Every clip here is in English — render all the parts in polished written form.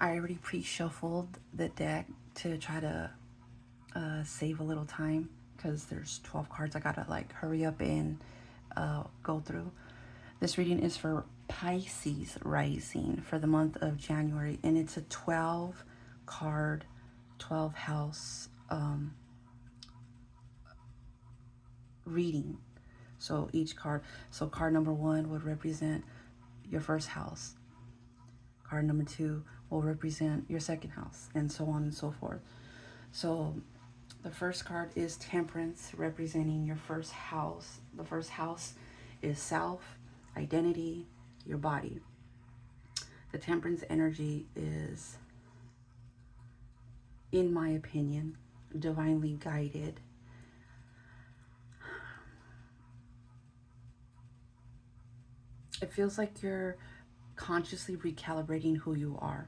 I already pre-shuffled the deck to try to save a little time because there's 12 cards I gotta like hurry up and go through. This reading is for Pisces rising for the month of January, and it's a 12 card, 12 house reading. So each card, so card number 1 would represent your first house. Card number 2 will represent your second house, and so on and so forth. So the first card is Temperance, representing your first house. The first house is self, identity, your body. The Temperance energy is, in my opinion, divinely guided. It feels like you're consciously recalibrating who you are.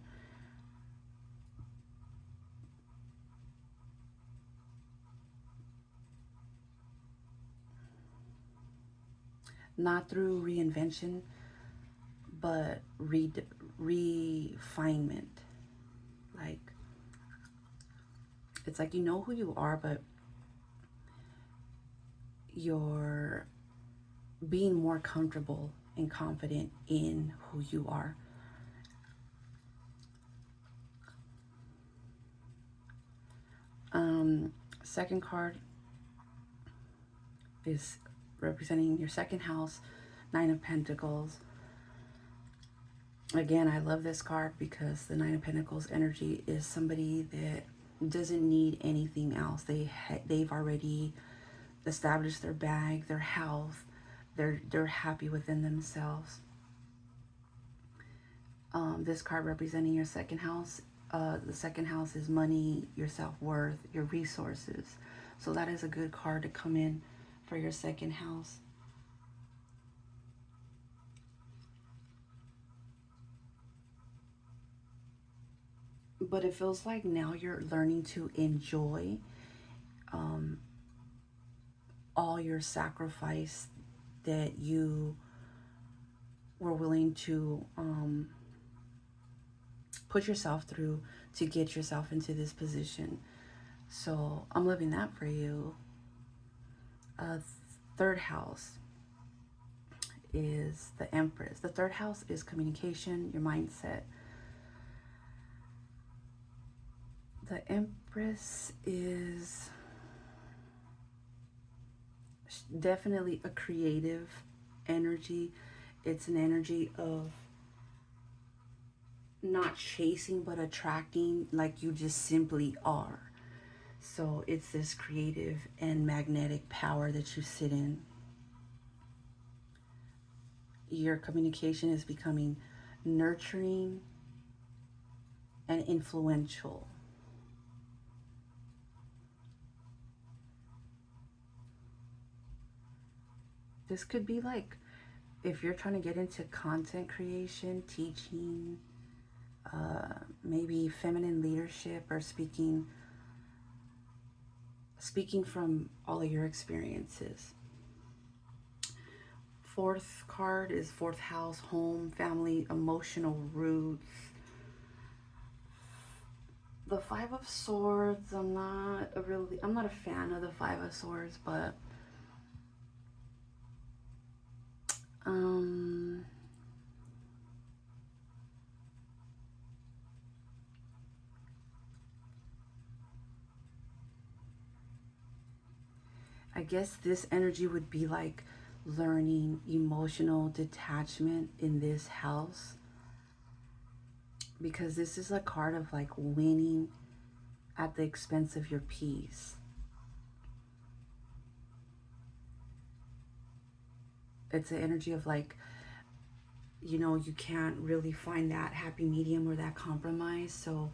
Not through reinvention, but refinement. Like, it's like you know who you are, but you're being more comfortable and confident in who you are. Second card is representing your second house, Nine of Pentacles. Again, I love this card because the Nine of Pentacles energy is somebody that doesn't need anything else. They've already established their bag, their health. They're happy within themselves. This card representing your second house. The second house is money, your self-worth, your resources. So that is a good card to come in for your second house. But it feels like now you're learning to enjoy all your sacrifice that you were willing to put yourself through to get yourself into this position. So I'm loving that for you. Third house is the Empress. The third house is communication, your mindset. The Empress is definitely a creative energy. It's an energy of not chasing but attracting, like you just simply are. So it's this creative and magnetic power that you sit in. Your communication is becoming nurturing and influential. This could be like if you're trying to get into content creation, teaching, maybe feminine leadership, or speaking from all of your experiences. Fourth card is fourth house, home, family, emotional roots. The Five of Swords, I'm not a fan of the Five of Swords, but I guess this energy would be like learning emotional detachment in this house, because this is a card of like winning at the expense of your peace. It's an energy of like, you know, you can't really find that happy medium or that compromise. So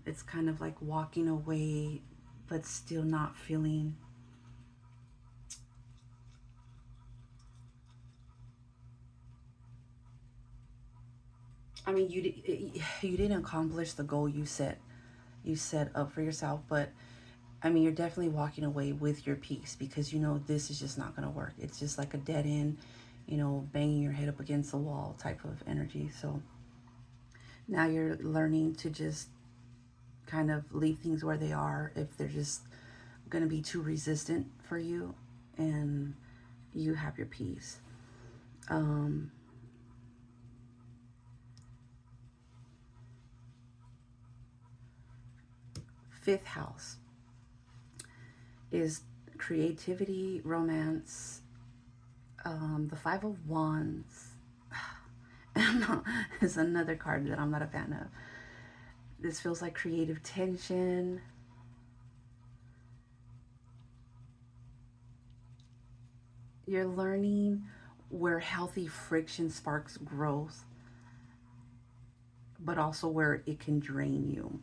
it's kind of like walking away, but still not feeling I mean, you didn't accomplish the goal you set up for yourself, but I mean, you're definitely walking away with your peace because you know this is just not going to work. It's just like a dead end, you know, banging your head up against the wall type of energy. So Now you're learning to just kind of leave things where they are if they're just going to be too resistant for you, and you have your peace. Um, Fifth house is creativity, romance, the Five of Wands. Is another card that I'm not a fan of. This feels like creative tension. You're learning where healthy friction sparks growth, but also where it can drain you.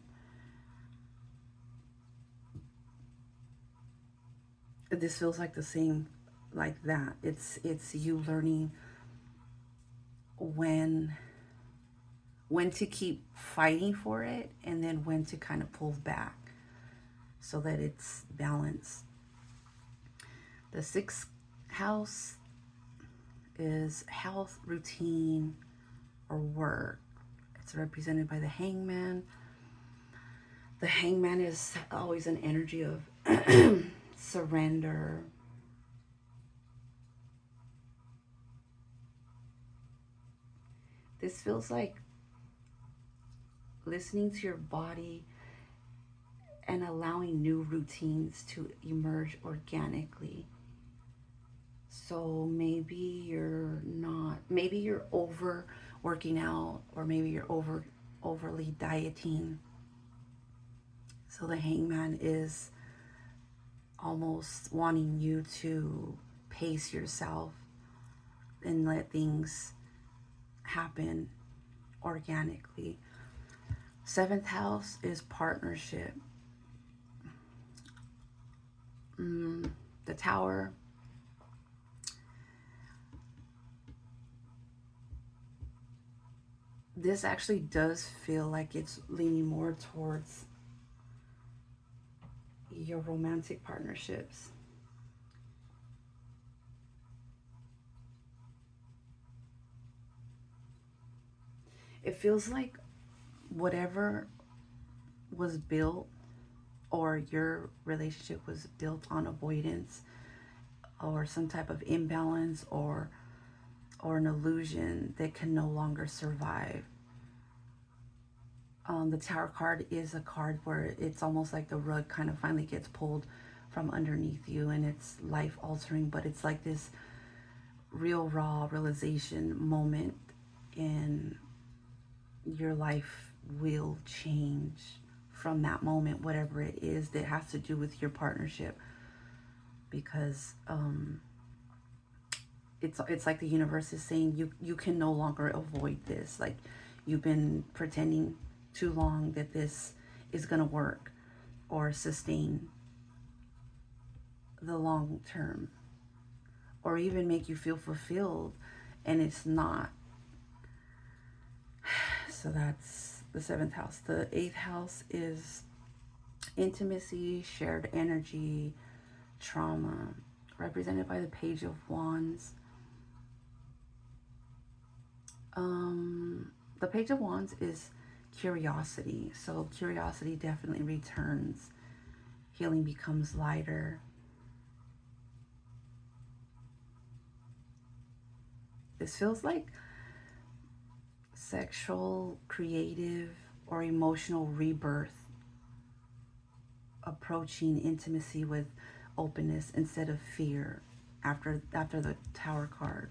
This feels like the same, like that. It's you learning when to keep fighting for it, and then when to kind of pull back so that it's balanced. The sixth house is health, routine, or work. It's represented by the hangman. The hangman is always an energy of surrender. This feels like listening to your body and allowing new routines to emerge organically. So maybe you're over working out, or maybe you're overly dieting. So the hangman is almost wanting you to pace yourself and let things happen organically. Seventh house is partnership. The Tower. This actually does feel like it's leaning more towards your romantic partnerships. It feels like whatever was built, or your relationship was built on avoidance, or some type of imbalance, or an illusion that can no longer survive. The Tower card is a card where it's almost like the rug kind of finally gets pulled from underneath you, and it's life altering, but it's like this real raw realization moment, and your life will change from that moment, whatever it is that has to do with your partnership. Because it's like the universe is saying you can no longer avoid this. Like, you've been pretending too long that this is going to work or sustain the long term, or even make you feel fulfilled, and it's not. So that's the seventh house. The eighth house is intimacy, shared energy, trauma, represented by the Page of Wands. The Page of Wands is curiosity. So curiosity definitely returns. Healing becomes lighter. This feels like sexual, creative, or emotional rebirth, approaching intimacy with openness instead of fear after the Tower card.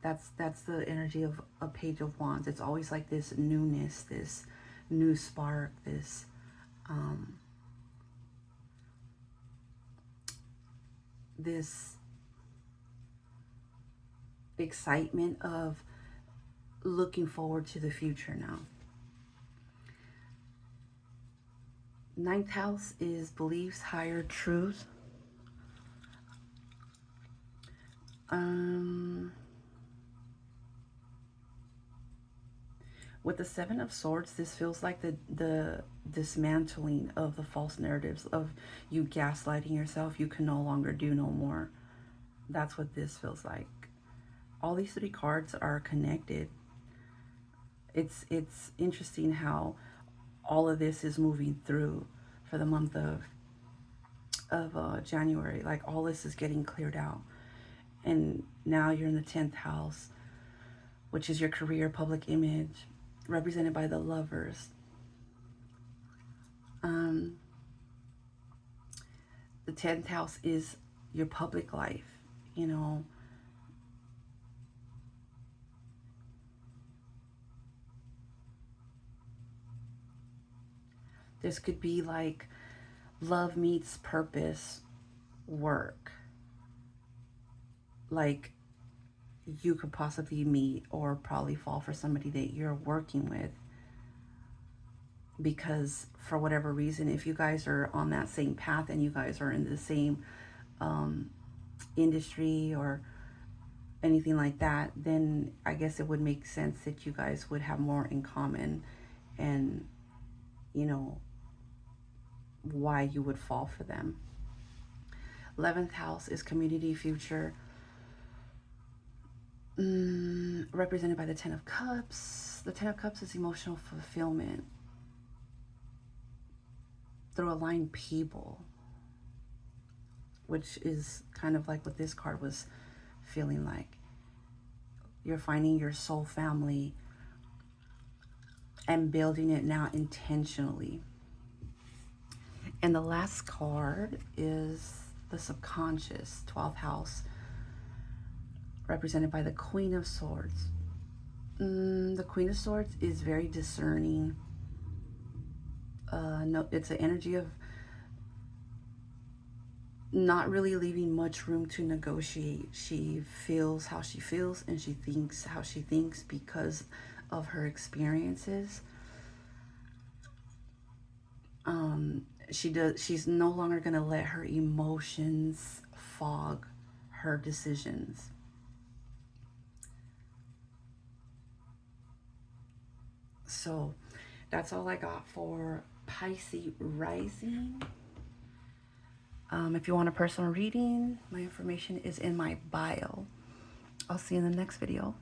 That's the energy of a Page of Wands. It's always like this newness, this new spark, this this excitement of looking forward to the future now. Ninth house is beliefs, higher truth. With the Seven of Swords, this feels like the dismantling of the false narratives of you gaslighting yourself. You can no longer do no more. That's what this feels like. All these three cards are connected. It's interesting how all of this is moving through for the month of January. Like all this is getting cleared out, and now you're in the 10th house, which is your career, public image, represented by the Lovers. Um, the 10th house is your public life. You know, this could be like love meets purpose work. Like you could possibly meet or probably fall for somebody that you're working with, because for whatever reason, if you guys are on that same path and you guys are in the same um, industry or anything like that, then I guess it would make sense that you guys would have more in common, and you know why you would fall for them. 11th house is community, future, represented by the 10 of Cups. The 10 of Cups is emotional fulfillment through aligned people, which is kind of like what this card was feeling like. You're finding your soul family and building it now intentionally. And the last card is the subconscious, 12th house, represented by the Queen of Swords. The Queen of Swords is very discerning. No, it's an energy of not really leaving much room to negotiate. She feels how she feels and she thinks how she thinks because of her experiences. She's no longer going to let her emotions fog her decisions. So that's all I got for Pisces rising. If you want a personal reading, my information is in my bio. I'll see you in the next video.